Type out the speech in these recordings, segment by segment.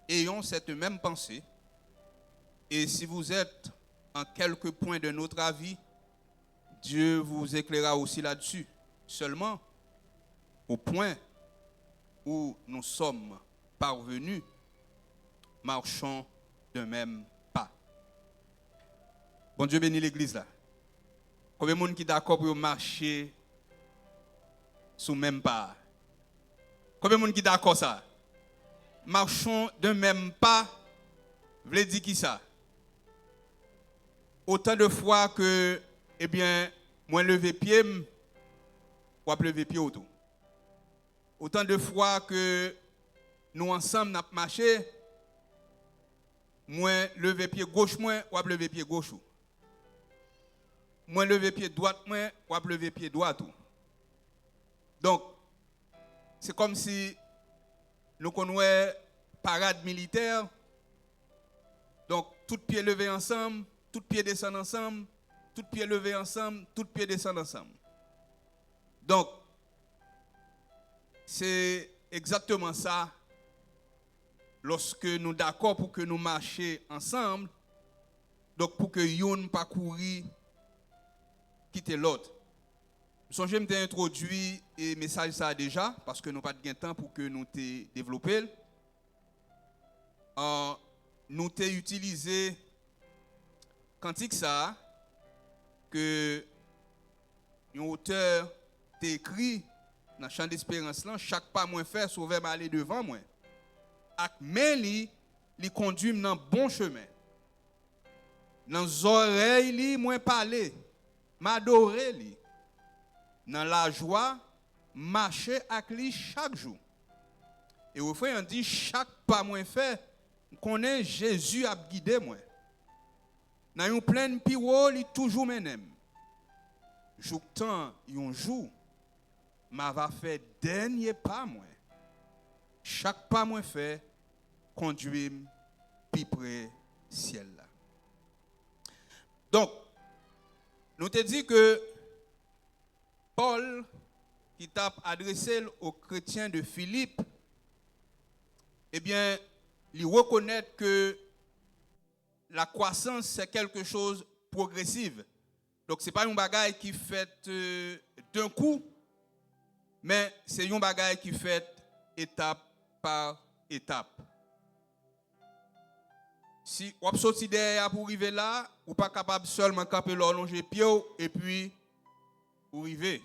ayons cette même pensée. Et si vous êtes en quelque point de notre avis, Dieu vous éclairera aussi là-dessus. Seulement, au point où nous sommes parvenus, marchons d'un même pas. Bon Dieu bénit l'église là. Combien de monde qui est d'accord pour marcher sous le même pas? Combien de monde qui est d'accord ça? Marchons d'un même pas, veut dire qui ça? Autant de fois que, eh bien, moi lever pied, ou lever pied autour. Autant de fois que nous ensemble n'a marché, moi lever pied gauche moi, ou lever pied gauche. Moi lever pied droite moi, ou lever pied droite. Donc, c'est comme si nous connaissons parade militaire. Donc, tout pied levé ensemble, tout pied descend ensemble, tout pied levé ensemble, tout pied descend ensemble. Donc, c'est exactement ça. Lorsque nous d'accord pour que nous marchions ensemble, donc pour que yon pas courir quitter l'autre. Je me introduit et message ça déjà parce que nous pas de temps pour que nous te développer. Nous t'ai utilisé cantique ça que un auteur t'a écrit dans champ d'espérance là, chaque pas moins fait sauver aller devant moi. Mais li conduit dans bon chemin. Dans oreilles li moins parler, m'adorer li. Dans la joie, marcher avec lui chaque jour. Et au fond, on dit chaque pas moins fait, connaît Jésus a guidé moi. Dans une pleine piro, il toujours menem. Jour temps, un jour, m'a va fait dernier pas moi. Chaque pas moins fait, conduit plus près ciel là. Donc, nous te dit que Paul, qui t'a adressé aux chrétiens de Philippe, eh bien, il reconnaît que la croissance, c'est quelque chose de progressif. Donc, ce n'est pas un bagage qui fait d'un coup, mais c'est un bagage qui fait étape par étape. Si vous avez sorti derrière pour arriver là, vous n'êtes pas capable seulement de camper l'allonger pied et puis vous arrivez.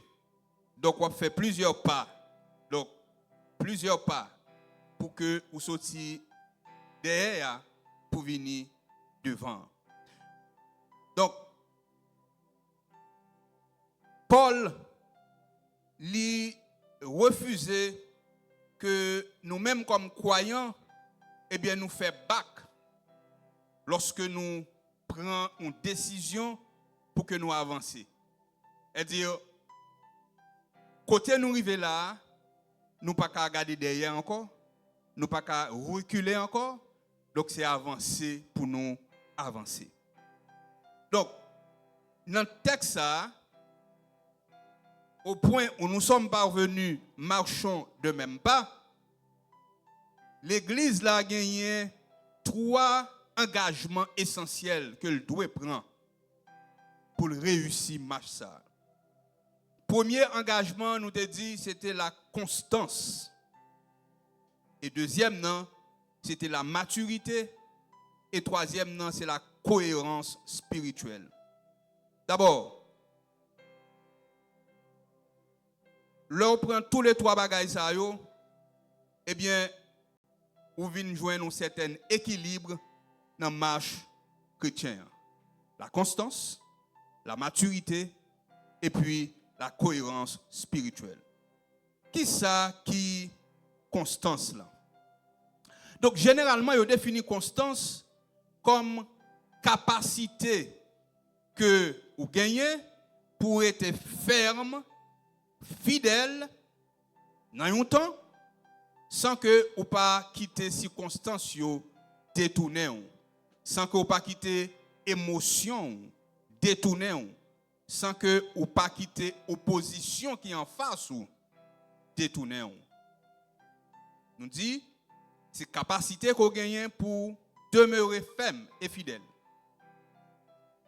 Donc, on fait plusieurs pas. Donc, plusieurs pas pour que vous sortiez derrière pour venir devant. Donc, Paul lui refusait que nous-mêmes comme croyants, eh bien, nous fait bac lorsque nous prenons une décision pour que nous avancions. C'est-à-dire, côté nous arriver là, nous pas qu'à regarder derrière encore, nous pas qu'à reculer encore, donc c'est avancer pour nous avancer. Donc, dans le texte ça, au point où nous sommes parvenus, marchons de même pas, l'Église là a gagné 3 engagements essentiels que le doit prendre pour réussir marche ça. Premier engagement, nous te dit, c'était la constance. Et deuxième, non, c'était la maturité. Et troisième, non, c'est la cohérence spirituelle. D'abord, là, on prend tous les 3 bagages, eh bien, on vient joindre un certain équilibre dans la marche chrétienne. La constance, la maturité, et puis la cohérence spirituelle. Qui ça qui constance là? Donc généralement, il définit constance comme capacité que vous gagnez pour être ferme, fidèle dans un temps sans que vous pas quitter circonstances détournées, sans que vous pas quitter émotion détournées, sans que vous pas quitter opposition qui en face ou détourné. Nous dit c'est capacité qu'on gagne pour demeurer ferme et fidèle.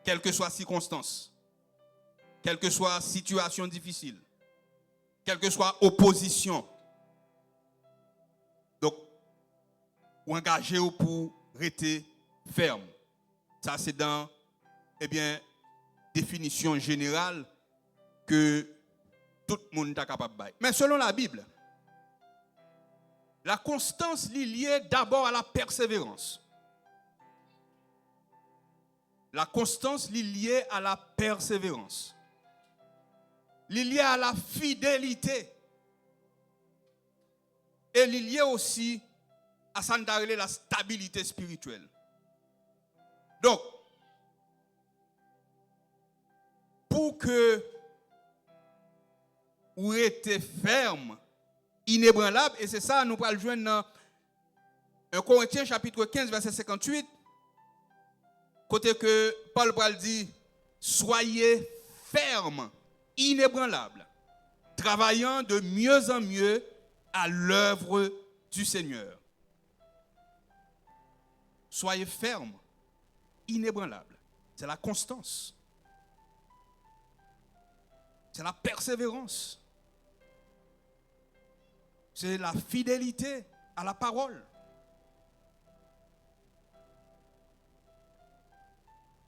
Quelles que soient les circonstances, quelle que soit la situation difficile, quelle que soit l'opposition. Donc, ou engager pour rester ferme. Ça, c'est dans, définition générale que tout le monde est capable de faire. Mais selon la Bible, la constance est liée d'abord à la persévérance. La constance est liée à la persévérance. Liée à la fidélité. Et liée aussi à la stabilité spirituelle. Donc, pour que vous restez ferme, inébranlable, et c'est ça, nous allons joindre dans 1 Corinthiens chapitre 15, verset 58, côté que Paul dit, soyez ferme, inébranlable, travaillant de mieux en mieux à l'œuvre du Seigneur. Soyez ferme, inébranlable. C'est la constance. C'est la persévérance. C'est la fidélité à la parole.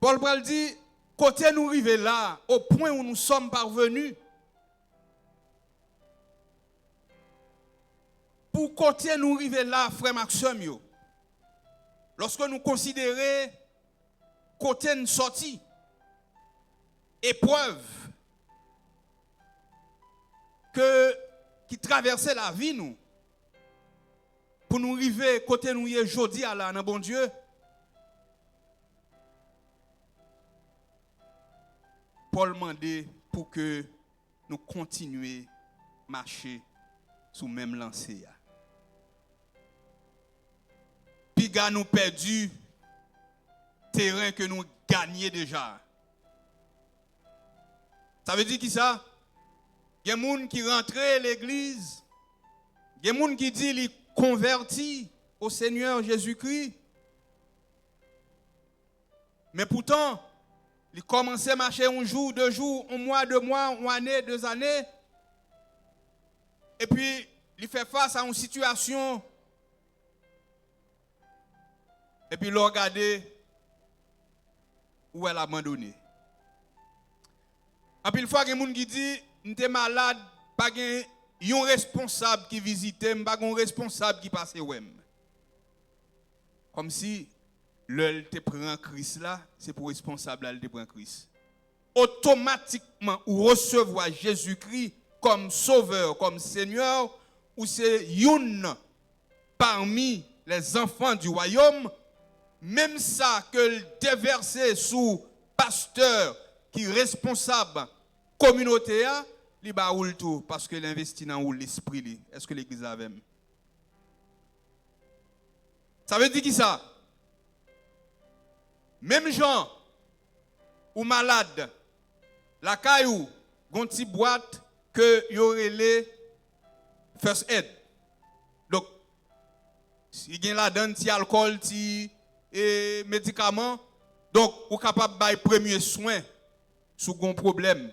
Paul Bral dit, côté nous arriver là, au point où nous sommes parvenus, pour côté nous arriver là, frère Maxime, lorsque nous considérons côté nous sorti, épreuve, qui traversait la vie, nous, pour nous arriver côté nous y est aujourd'hui à la, bon Dieu. Paul demandait pour que nous continuions à marcher sous même lancée. Puis nous perdu terrain que nous gagnions déjà. Ça veut dire qui ça? Il y a des gens qui rentrent à l'église. Il y a des gens qui disent qu'ils convertis au Seigneur Jésus-Christ. Mais pourtant, ils commencent à marcher un jour, 2 jours, 1 mois, 2 mois, 1 année, 2 années. Et puis, ils font face à une situation. Et puis, ils regardent où elle a abandonné. Et puis, une fois, il y a des gens qui disent, j'étais malade, pas un responsable qui visitait, pas un responsable qui passait. Comme si le te prend Christ là, c'est pour responsable de prendre Christ. Automatiquement, ou recevoir Jésus-Christ comme sauveur, comme Seigneur, ou c'est une parmi les enfants du royaume, même ça que le déverser sous pasteur qui est responsable communauté, il va ou tout parce que l'investit dans l'esprit. Est-ce que l'église a même? Ça veut dire qui ça? Même gens ou malades, la caillou, une petite boîte que y aurait les first aid. Donc, si y a là-dedans petit alcool, petit médicaments, donc vous capable de faire premier soin sur un problème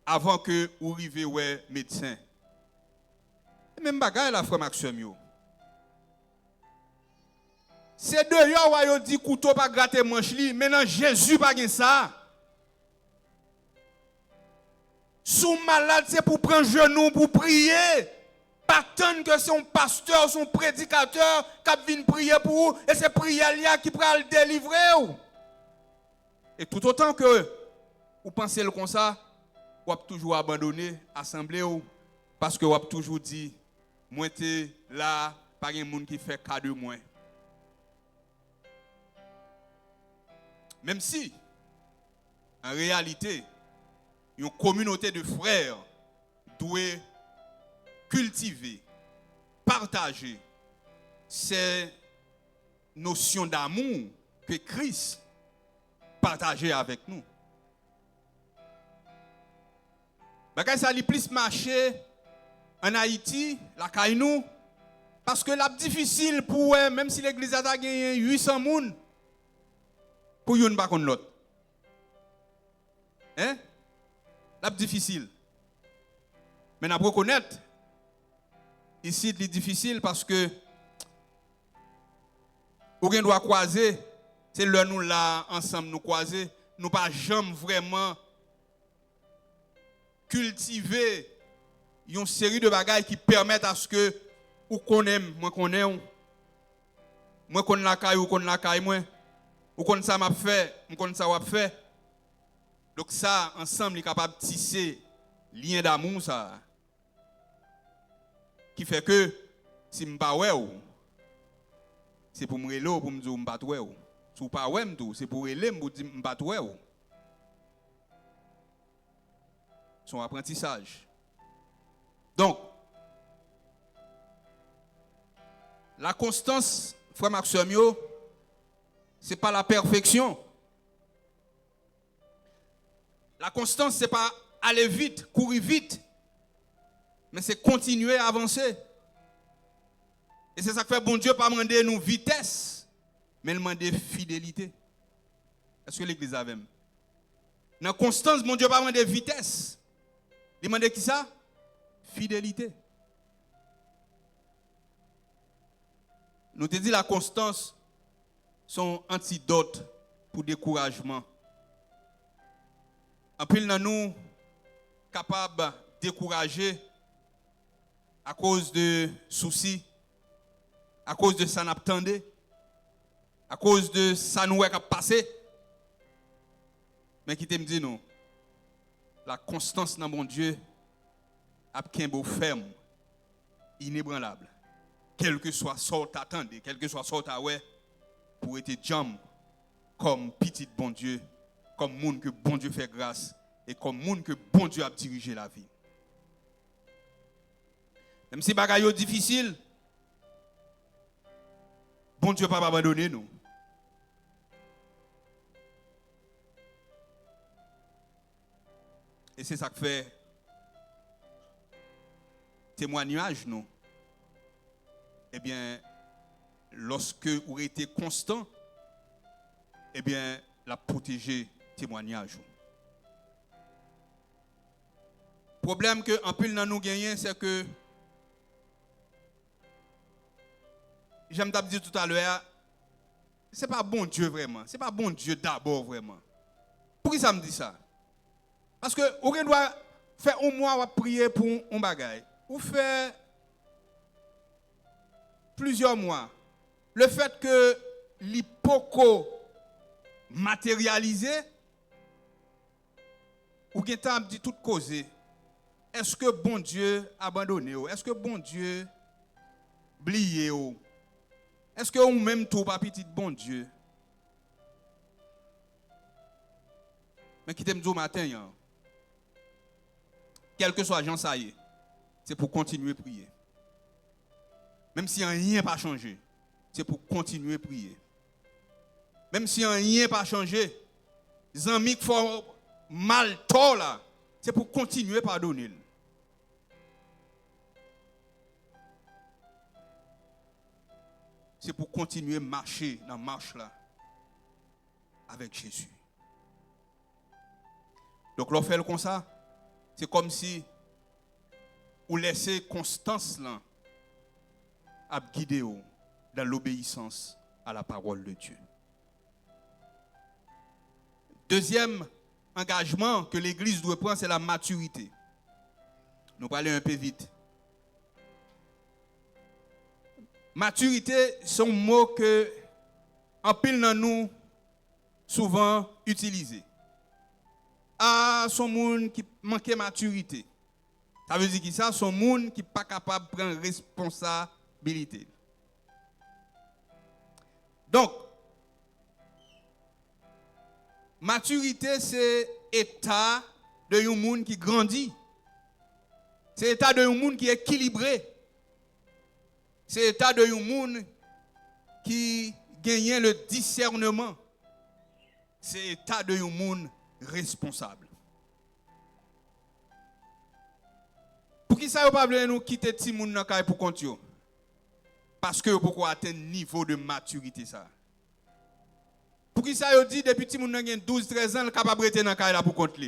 avant que vous arriviez au médecin. Même bagaille la frère Maxime. C'est deux yo dit couteau pas gratter manche li, maintenant Jésus pas gen ça. Sous malade c'est pour prendre genou pour prier. Pas tant que son pasteur, son prédicateur qui vient prier pour vous et c'est prière là qui va le délivrer. Et tout autant que vous pensez comme ça, vous avez toujours abandonné l'assemblée parce que vous avez toujours dit moi t'es là pas un monde qui fait cas de moi. Même si, en réalité, une communauté de frères doit cultiver, partager ces notions d'amour que Christ partageait avec nous. Parce que ça lui plus marché en Haïti, la Kainou, Parce que c'est difficile pour eux, même si l'église a gagné 800 personnes, pour yon pas contre l'autre. Hein? C'est difficile. Mais nous reconnaître, ici, c'est difficile parce que on doit croiser, c'est là nous là ensemble nous croiser, nous pas jamais vraiment cultiver une série de bagages qui permettent à ce que ou qu'on aime, moi qu'on aime, moi qu'on la caille ou qu'on la caille moi, ou qu'on ça m'a fait, ou qu'on ça m'a fait. Donc ça ensemble est capable de tisser lien d'amour ça qui fait que si me pas ouais c'est pour me reler pour me dire me pas ouais ou si pas ouais me c'est pour reler me dire me pas ouais ou son apprentissage. Donc la constance frère Maximio c'est pas la perfection. La constance c'est pas aller vite, courir vite, mais c'est continuer à avancer. Et c'est ça que fait bon Dieu pas demander nous vitesse, mais demander fidélité. Est-ce que l'église a même? Dans la constance, bon Dieu pas demander vitesse. Il demande qui ça? Fidélité. Nous te dit la constance son antidote pour découragement. En plus, nous capables de décourager à cause de soucis, à cause de ça n'attendait, à cause de ça nous a passé. Mais qui te me dit non, la constance dans mon Dieu a qu'un beau ferme, inébranlable. Quel que soit ce que t'attendais, quel que soit ce que t'as pour être jam comme petit bon Dieu, comme monde que bon Dieu fait grâce et comme monde que bon Dieu a dirigé la vie. Même si bagaille est difficile, bon Dieu pas abandonner nous. Et c'est ça que fait témoignage nous. Eh bien, lorsque vous êtes constant, eh bien, la protéger témoignage. Le problème que en plus dans nous gagnons, c'est que j'aime dire tout à l'heure, c'est pas bon Dieu vraiment, c'est pas bon Dieu d'abord vraiment. Pourquoi ça me dit ça? Parce que on doit faire un mois à prier pour un bagage. Ou faire plusieurs mois. Le fait que l'hypoco matérialisé, ou qui t'a dit tout causé, est-ce que bon Dieu abandonné? Est-ce que bon Dieu oublié? Est-ce que ou même tout pas petit bon Dieu? Mais qui t'aime dire matin, quel que soit Jean ça y est, c'est pour continuer à prier. Même si rien n'a pas changé, c'est pour continuer à prier. Même si rien n'a pas changé, les amis qui font mal tort là, c'est pour continuer à pardonner. C'est pour continuer à marcher dans la marche là avec Jésus. Donc, l'on fait comme ça, c'est comme si vous laissez constance là à guider dans l'obéissance à la parole de Dieu. Deuxième engagement que l'Église doit prendre, c'est la maturité. Nous parlons un peu vite. Maturité, c'est un mot que en pile dans nous souvent utilisé. Ah, son monde qui manque de maturité. Ça veut dire que ça, son monde qui n'est pas capable de prendre responsabilité. Donc, maturité, c'est l'état de un monde qui grandit. C'est l'état de un monde qui est équilibré. C'est l'état de un monde qui gagne le discernement. C'est l'état de un monde responsable. Pour qui ça ne pas nous quitter petit monde dans pour compte? Parce que vous pouvez atteindre un niveau de maturité. Ça. Pour qui ça, vous dit, depuis que vous avez 12-13 ans, vous êtes capable de rester dans le pour compte.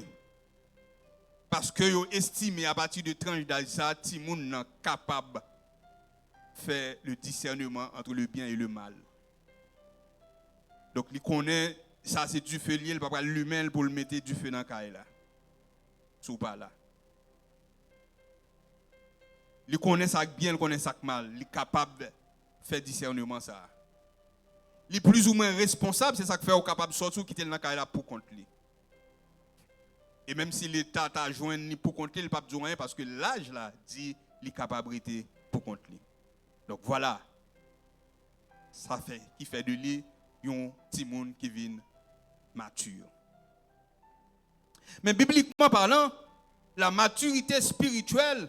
Parce que vous estimez à partir de 30 d'âge, ça, vous êtes capable de faire le discernement entre le bien et le mal. Donc, il connaît, ça c'est du feu lié, il ne peut pas l'humain pour le mettre du feu dans le caille là. Sous pas là. Il connaît ça bien, il connaît ça mal. Il est capable de faire discernement ça. Il est plus ou moins responsable, c'est ça qui fait qu'il est capable de sortir ou quitter le caille là pour compte lui. Et même si l'État t'a joint pour compte lui, il ne peut pas dire rien parce que l'âge là dit qu'il est capable de pour compte lui. Donc voilà. Ça fait, qui fait de lui un petit monde qui vient mature. Mais bibliquement parlant, la maturité spirituelle,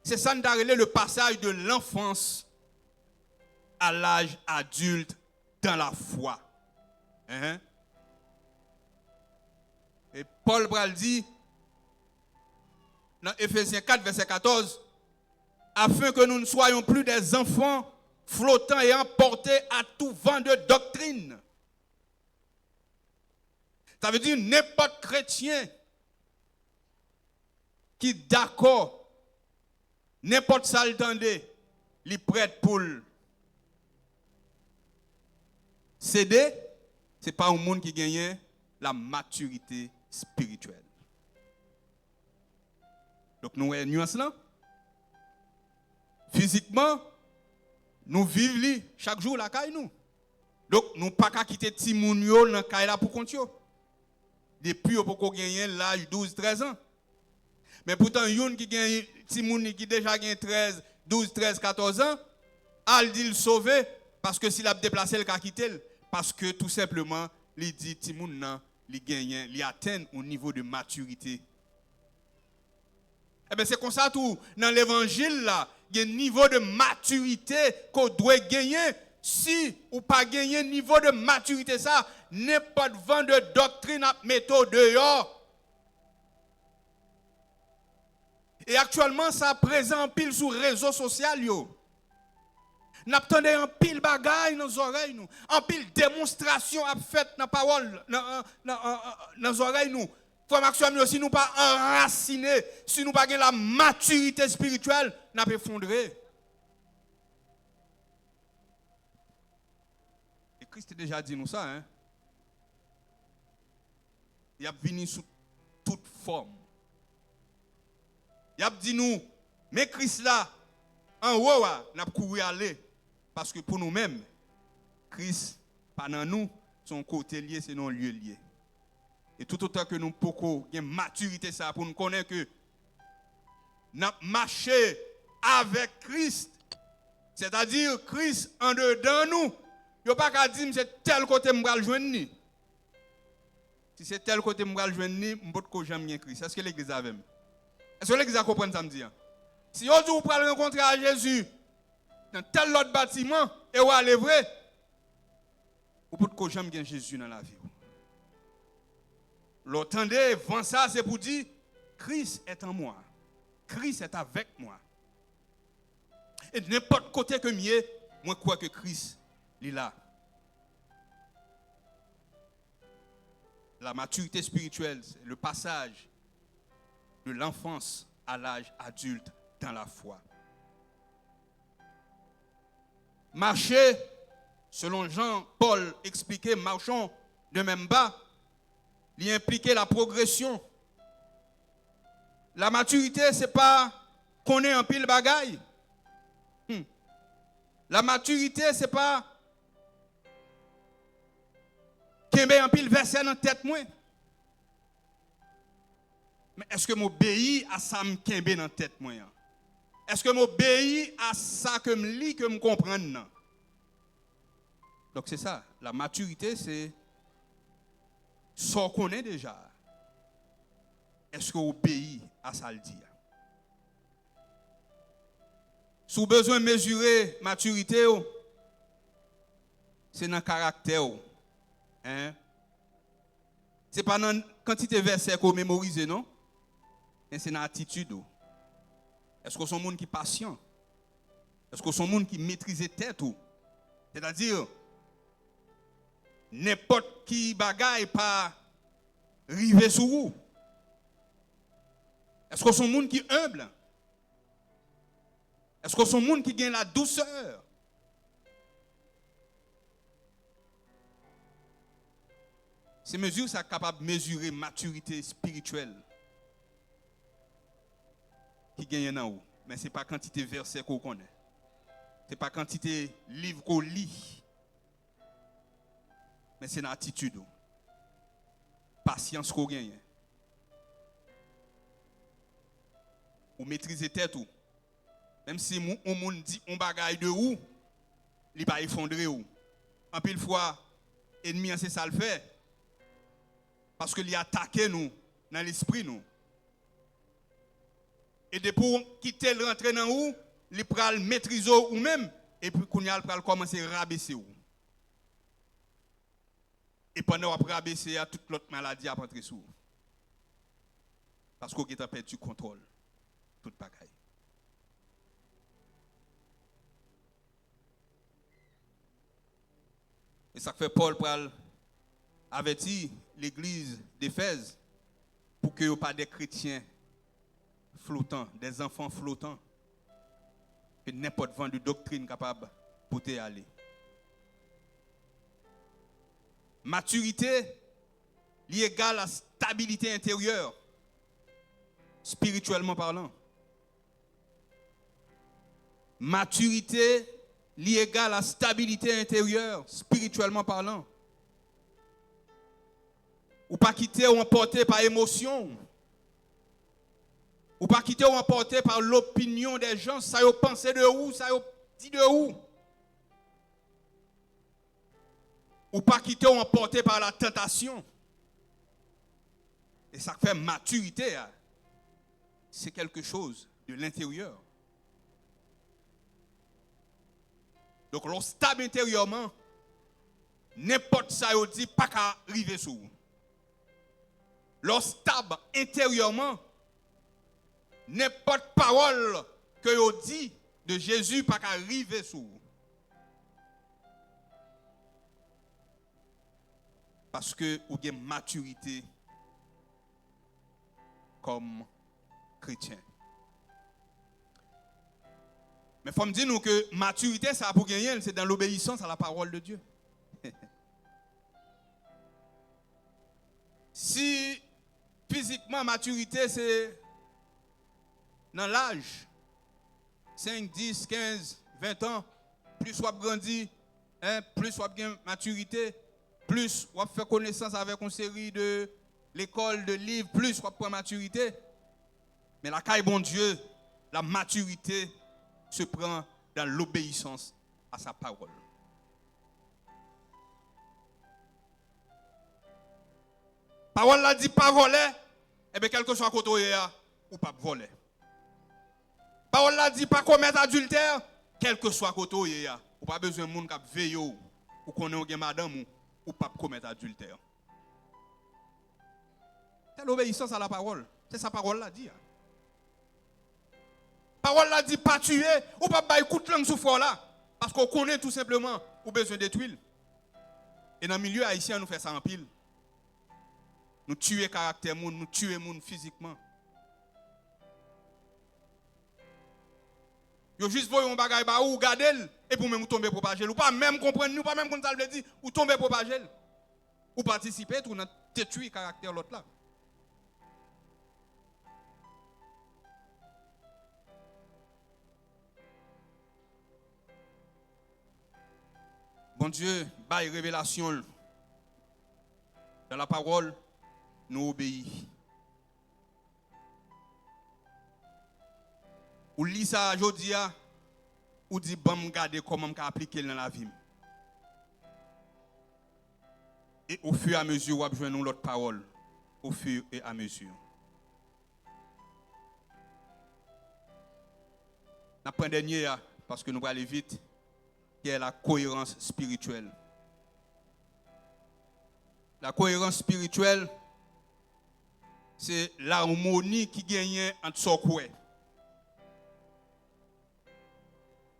c'est ça qui a le passage de l'enfance à l'âge adulte dans la foi. Hein? Et Paul Bral dit, dans Ephésiens 4, verset 14, afin que nous ne soyons plus des enfants flottant et emportés à tout vent de doctrine. Ça veut dire n'importe chrétien qui d'accord, n'importe ça l'entendait, il est prêt pour céder, ce n'est pas un monde qui gagne la maturité spirituelle. Donc nous avons une nuance là. Physiquement, nous vivons chaque jour la caille nous. Donc nous ne pouvons pas quitter Timounio dans la caille là pour compter. Depuis qu'on gagner l'âge 12-13 ans. Mais pourtant, yon qui gagne Timouni qui déjà gagne 12, 13, 14 ans, al dit le sauver parce que s'il a déplacé le cas quitter parce que tout simplement, il dit Timoun nan, il gagne, il atteint un niveau de maturité. Eh bien, c'est comme ça tout dans l'évangile là, il y a un niveau de maturité qu'on doit gagner. Si ou pas gagner niveau de maturité ça, n'importe vent de doctrine à méthode dehors. Et actuellement ça présent en pile sur les réseaux sociaux N'attendez en pile bagaille dans nos oreilles nous, en pile démonstration à fait dans parole dans nos oreilles nous. Frère Maxime, si nous pas enracinés, si nous pas la maturité spirituelle, n'a pas effondré. Et Christ a déjà dit nous ça, hein. Il a venu sous toute forme. Il a dit nous, mais Christ là, en haut, n'a pas couru aller. Parce que pour nous-mêmes, Christ, pendant nous, son côté lié, c'est non lieu lié. Et tout autant que nous pouvons avoir une maturité ça pour nous connaître que nous marché avec Christ. C'est-à-dire Christ en dedans nous. Il n'y a pas qu'à dire c'est tel côté que je vais joindre. Si c'est tel côté que je vais joindre, je ne peux pas jamais Christ. Est-ce que l'église a même? Est-ce que l'église a compris ça me dit? Si aujourd'hui vous pouvez rencontrer à Jésus dans tel autre bâtiment et vous allez vrai, vous ne pouvez jamais Jésus dans la vie. L'entendez, vent ça, c'est pour dire, Christ est en moi. Christ est avec moi. Et de n'importe côté que mieux, moi je crois que Christ est là. La maturité spirituelle, c'est le passage de l'enfance à l'âge adulte dans la foi. Marcher, selon Jean-Paul expliqué, marchons de même bas, il impliquait la progression. La maturité, ce n'est pas qu'on ait un pile bagaille. La maturité, ce n'est pas qu'on ait un pile verset dans la tête. Mais est-ce que m'obéis à ça que dans la tête? Est-ce que m'obéis à ça que me lis, que me comprenne? Donc c'est ça. La maturité, c'est ce qu'on est déjà. Est-ce que vous obéissez à ça le dire? Si vous avez besoin de mesurer maturité, c'est dans le caractère. Hein? Ce n'est pas dans la quantité de versets qu'on mémorise, non? Mais c'est dans l'attitude. Est-ce que vous êtes un monde qui est patient? Est-ce que son monde qui maîtrise tête ou? C'est-à-dire, n'importe qui bagaille pas river sur vous. Est-ce que son monde qui est humble? Est-ce que son monde qui gagne la douceur? Ces mesures sont capables de mesurer maturité spirituelle qui gagne en vous. Mais ce n'est pas quantité de versets qu'on connaît. Ce n'est pas quantité de livres qu'on lit. Mais c'est une attitude. Patience qu'on gagne. Ou maîtriser tête ou. Même si on monde dit on bagaille de où, il va effondrer ou. En pile fois, ennemi c'est ça le fait. Parce qu'il a attaqué nous dans l'esprit nous. Et de pour quitter le rentrer dans où, il pral maîtriser ou même et puis qu'on y a pral commencer à rabaisser ou. Et pendant qu'on rabaisser à toute l'autre maladie à rentrer sous. Parce qu'on a perdu du contrôle toute bagaille. Et ça fait Paul pral avertir l'église d'Éphèse pour que pas des chrétiens flottants, des enfants flottants, que n'importe vent de doctrine capable pour te aller. Maturité est égale à stabilité intérieure, spirituellement parlant. Maturité est égale à stabilité intérieure, spirituellement parlant. Ou pas quitter ou emporter par émotion. Ou pas quitter ou emporter par l'opinion des gens. Ça y est pensé de où, ça y est dit de où. Ou pas quitter ou emporter par la tentation. Et ça fait maturité. C'est quelque chose de l'intérieur. Donc, l'on stable intérieurement, n'importe ça y dit pas qu'à arriver sur vous. L'on stable intérieurement, n'importe parole que vous dit de Jésus pas qu'à arriver sur vous. Parce que vous avez une maturité comme chrétien. Mais il faut me dire nous que maturité, ça pour gagner, c'est dans l'obéissance à la parole de Dieu. Si physiquement, maturité, c'est dans l'âge, 5, 10, 15, 20 ans, plus on grandit, plus on gagne maturité, plus on fait connaissance avec une série de l'école, de livres, plus on prend maturité. Mais la caille bon Dieu, la maturité se prend dans l'obéissance à sa parole. Parole la dit pas voler, et bien quel que soit côté ou pas voler. Parole la dit pas commettre adultère, quel que soit côté ou pas besoin de monde qui veille ou connaît madame ou pas commettre adultère. C'est l'obéissance à la parole. C'est sa parole la dit. Parole la dit pas tuer ou pas bailler coup de langue sous fort là parce qu'on connaît tout simplement ou besoin de tuiles. Et dans le milieu haïtien nous fait ça en pile. Nous tuer caractère monde, nous tuer monde physiquement. Yo juste voyons bagay ba ou gadel et pour même tomber propager ou pas même comprendre nous pas même qu'on ça veut dire ou tomber propager ou participer tout dans tuer caractère l'autre là. Bon Dieu, bail révélation dans la parole, nous obéissons. Ou lit ça aujourd'hui, ou dit bon regarder comment me appliquer dans la vie. Et au fur et à mesure, on va joindre l'autre parole, au fur et à mesure. Nous prenons dernier parce que nous allons aller vite, qui est la cohérence spirituelle. La cohérence spirituelle, c'est l'harmonie qui gagne entre son coué.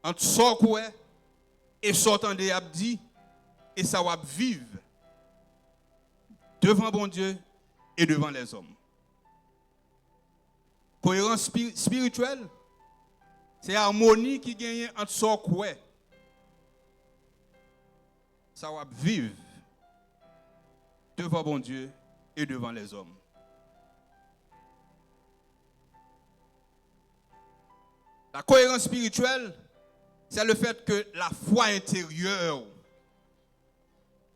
entre ça quoi et s'entendez a dit et ça va vivre devant bon Dieu et devant les hommes. Cohérence spirituelle, c'est harmonie qui gagne entre ça quoi. Ça va vivre devant bon Dieu et devant les hommes. La cohérence spirituelle, c'est le fait que la foi intérieure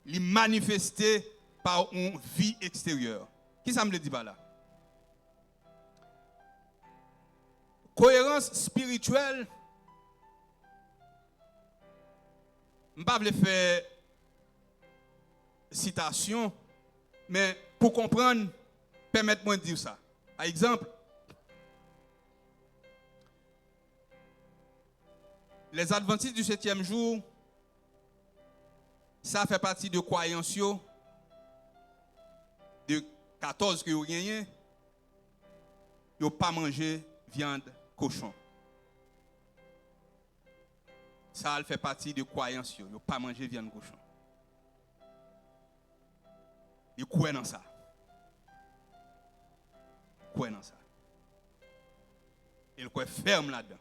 est manifestée par une vie extérieure. Qui ça me le dit par là? Cohérence spirituelle, je ne vais pas faire citation, mais pour comprendre, permettez-moi de dire ça. Par exemple, les adventistes du 7e jour, ça fait partie de croyances de 14 que vous gagnez, vous n'avez pas mangé viande cochon. Ça fait partie de croyances, vous n'avez pas mangé viande cochon. Vous croyez dans ça. Vous croyez dans ça. Et vous croyez ferme là-dedans.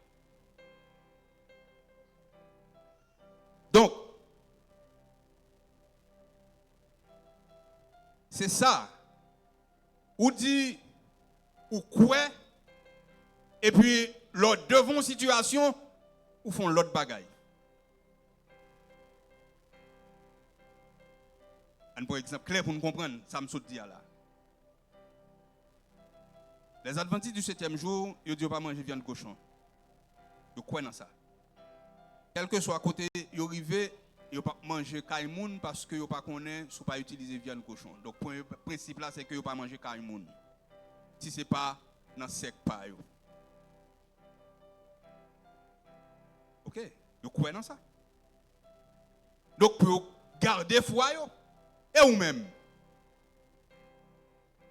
Donc, c'est ça. Ou dit, ou quoi, et puis, l'autre devant situation, ou font l'autre bagaille. Un bon exemple clair pour nous comprendre, ça me saute dire là. Les adventistes du 7e jour, ils ne disent pas manger viande cochon. Ils croient dans ça. Quel que soit côté, ils arrivent, ils ne pas manger caïmoun parce qu'ils ne pas connaissent ou pas utiliser viande cochon. Donc le principe là c'est que ils ne pas manger caïmoun. Si ce n'est pas dans sec pas yo. OK, ils croient dans ça. Donc pour garder foi yo et vous-même.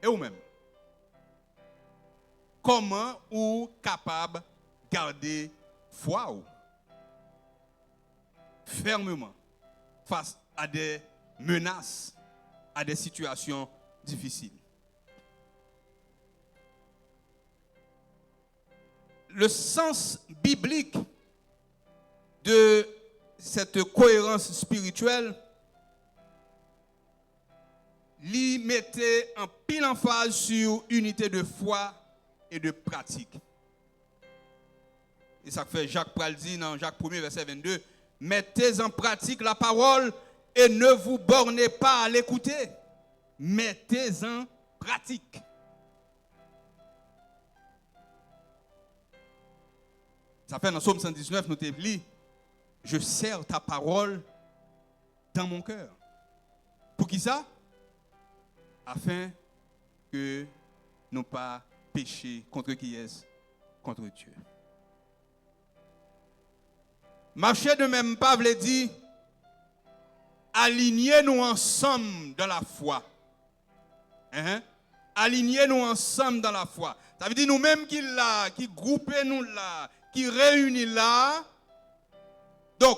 Et vous-même. Comment vous capable de garder foi ou? Fermement face à des menaces, à des situations difficiles. Le sens biblique de cette cohérence spirituelle lui mettait en pile emphase sur unité de foi et de pratique. Et ça fait Jacques Pral dit dans Jacques 1er verset 22, mettez en pratique la parole et ne vous bornez pas à l'écouter. Mettez en pratique. Ça fait dans Psaume 119, nous t'avons dit, je serre ta parole dans mon cœur. Pour qui ça? Afin que nous pas pécher contre qui est? Contre Dieu. Marcher de même pas veut dire alignez-nous ensemble dans la foi. Alignez-nous ensemble dans la foi. Ça veut dire nous-mêmes qui là, qui groupez nous là, qui réunit là. Donc,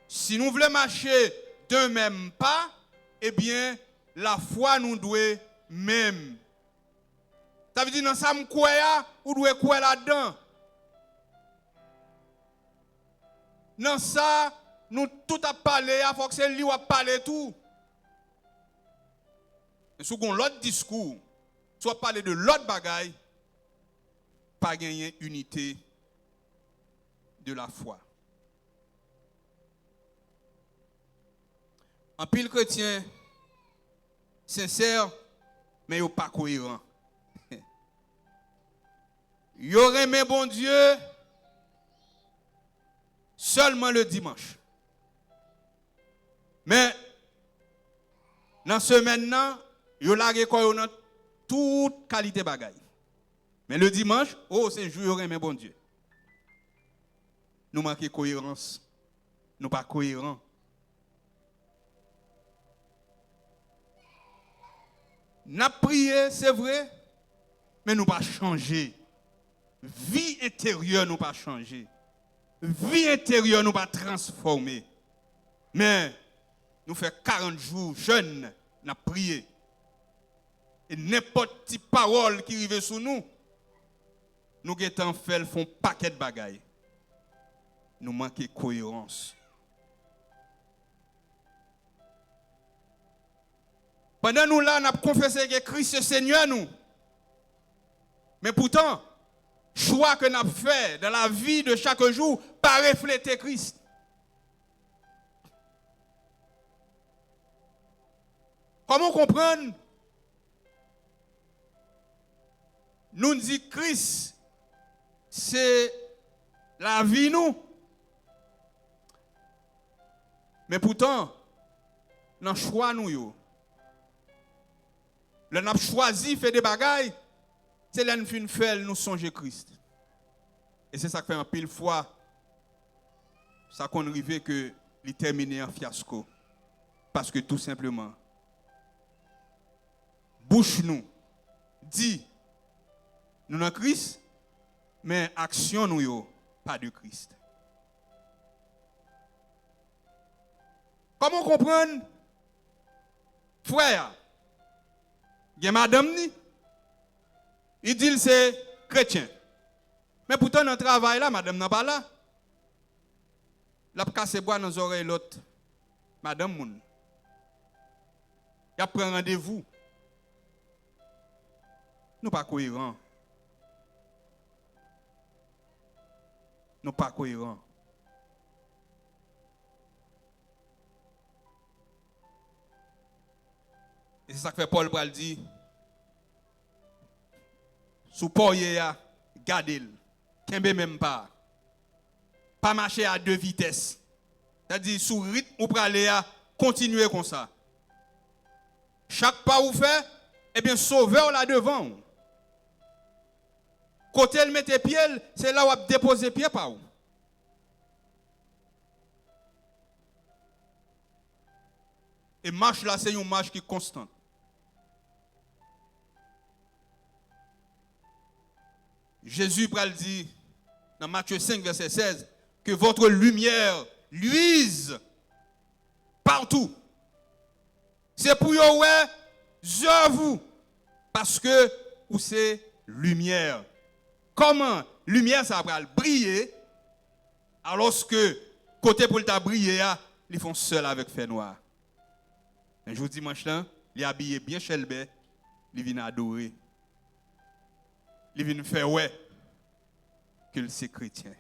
si nous voulons marcher de même pas, eh bien, la foi nous doit même. Ça veut dire dans ça m'kouya, ou doit quoi là-dedans. Dans ça, nous tout à parler, il faut que c'est lui qui a parlé tout. Et si on l'autre discours, soit parler de l'autre bagaille, pas gagner unité de la foi. En pile chrétien, sincère, mais il pas cohérent. Il aurait aimé bon Dieu seulement le dimanche. Mais dans ce maintenant, il a toute qualité bagaille. Mais le dimanche, oh, c'est jour aurait aimé bon Dieu. Nous manquons cohérence. Nous pas cohérents. Nous avons prié, c'est vrai, mais nous pas changé. Vie intérieure nous pas changé. vie intérieure nous pas transformer. Mais nous faisons 40 jours jeunes, nous prié. Et n'importe quelle parole qui arrive sur nous, nous avons fait font paquet de bagailles. Nous manquons de cohérence. Pendant nous là, nous avons confessé que Christ est Seigneur nous. Mais pourtant, choix que nous avons fait dans la vie de chaque jour, pas refléter Christ. Comment comprendre? Nous disons que Christ, c'est la vie nous. Mais pourtant, dans le choix nous, nous avons choisi de faire des bagailles, c'est là que nous faisons nous songer Christ. Et c'est ça qui fait un pile fois, ça qu'on arrive que il termine en fiasco. Parce que tout simplement, bouche nous dit, nous avons Christ, mais action nous, pas de Christ. Comment comprendre, frère, il y a madame, il dit que c'est chrétien. Mais pourtant, dans le travail, là, madame n'est pas là. La casse bois dans les oreilles l'autre. Madame Moun. Il a pris un rendez-vous. Nous pas cohérents. Nous pas cohérents. Et c'est ça que fait Paul pour le dire. Sous poye a, gardez-le. Kembe même pas. Pas marcher à deux vitesses. C'est-à-dire, sous rythme ou praler à, continuer comme ça. Chaque pas où fait, eh bien, sauveur là devant. Côté elle mette pied, c'est là où elle dépose pied par où. Et marche là, c'est une marche qui est constante. Jésus pral dit dans Matthieu 5, verset 16, que votre lumière luise partout. C'est pour vous, vous, parce que vous c'est lumière. Comment lumière ça va briller alors que côté pour le briller, ils font seul avec fait noir. Un jour dimanche là, il est habillé bien chelbé, il vient adorer. Il vient faire ouais que c'est chrétien.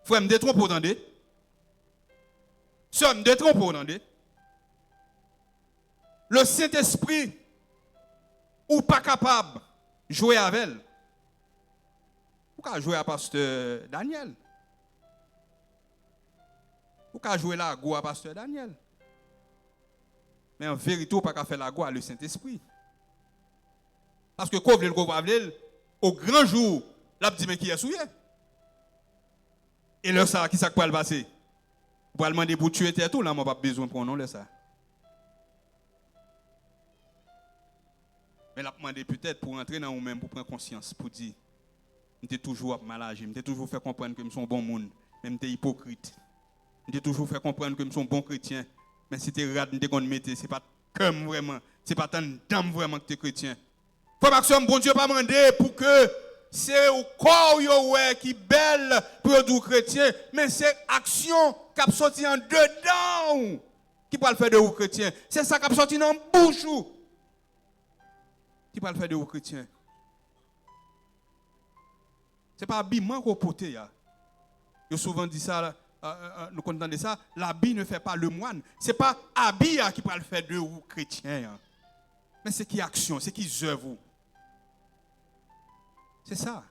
Frère, me détrompe pour entendre. Sœur, me détrompe pour entendre. Le Saint-Esprit ou pas capable de jouer avec elle. Pourquoi jouer à pasteur Daniel? Pourquoi jouer la go à pasteur Daniel? Mais en vérité, pas qu'à faire la go à le Saint-Esprit. Parce que quand vous voulez au grand jour, là, dit mais qui est souillé? Et là, ça, qui ça peut le passer? Pour demander pour tuer tout, là, moi, pas besoin de prendre là, ça. Mais là, demander peut-être pour entrer dans vous-même, pour prendre conscience, pour dire, je toujours mal agi, je toujours fait comprendre que je suis un bon monde, même je suis hypocrite. Je toujours fait comprendre que je suis un bon chrétien, mais si tu es rad, je mettre, c'est pas comme vraiment, c'est pas tant d'âme vraiment que tu es chrétien. Faut maximum, bon Dieu, pas demander pour que c'est au corps qui belle pour le chrétien, mais c'est action qui a sorti en dedans qui peut le faire de vous chrétien. C'est ça qui a sorti dans la bouche qui peut le faire de vous chrétien. Ce n'est pas habillement qu'on porte. Je souvent dit ça, nous contendons ça, l'habit ne fait pas le moine. Ce n'est pas habit qui peut le faire de vous chrétien. Mais c'est qui action, c'est qui œuvre. C'est ça.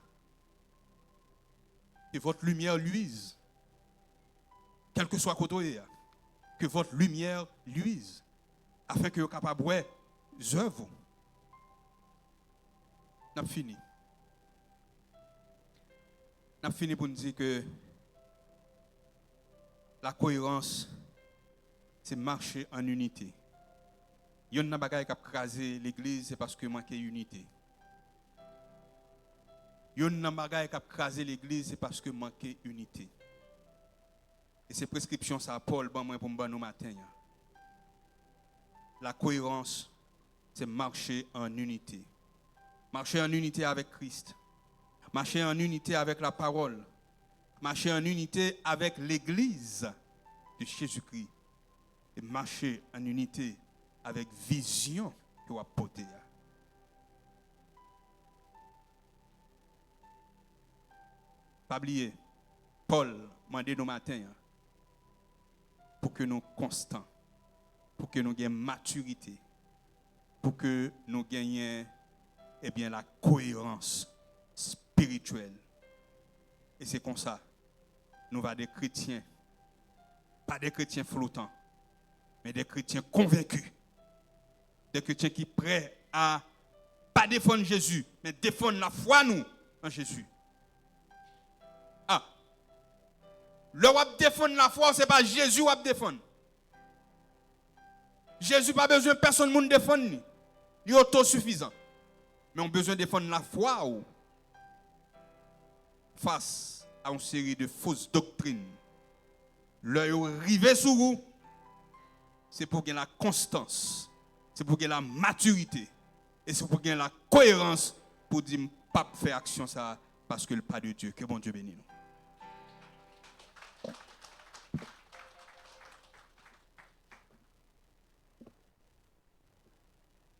Que votre lumière luise. Quel que soit côté, que votre lumière luise. Afin que vous soyez capable de voir œuvres. Nous avons fini. Nous avons fini pour nous dire que la cohérence, c'est marcher en unité. Il y a une bagaille qui a crasé l'église, c'est parce que manque unité. Il y a une bagaille qui a crasé l'église, c'est parce que manque unité. Et ces prescriptions, ça, Paul, bon, moi, pour me nous matin. La cohérence, c'est marcher en unité. Marcher en unité avec Christ. Marcher en unité avec la parole. Marcher en unité avec l'Église de Jésus-Christ. Et marcher en unité avec vision que vous apportez. Pas oublier, Paul m'a dit nos matins pour que nous constants, pour que nous gagnions maturité, pour que nous gagnions la cohérence spirituelle. Et c'est comme ça, nous va des chrétiens, pas des chrétiens flottants, mais des chrétiens convaincus, des chrétiens qui sont prêts à pas défendre Jésus, mais défendre la foi nous en Jésus. Le wap défendre la foi, ce n'est pas Jésus wap défendre. Jésus n'a pas besoin de personne pour défendre. Il est autosuffisant. Mais on a besoin de défendre la foi face à une série de fausses doctrines. L'œil rivé sur vous, c'est pour gagner la constance, c'est pour gagner la maturité, et c'est pour gagner la cohérence pour dire pas faire action ça parce que le pas de Dieu. Que bon Dieu bénisse nous.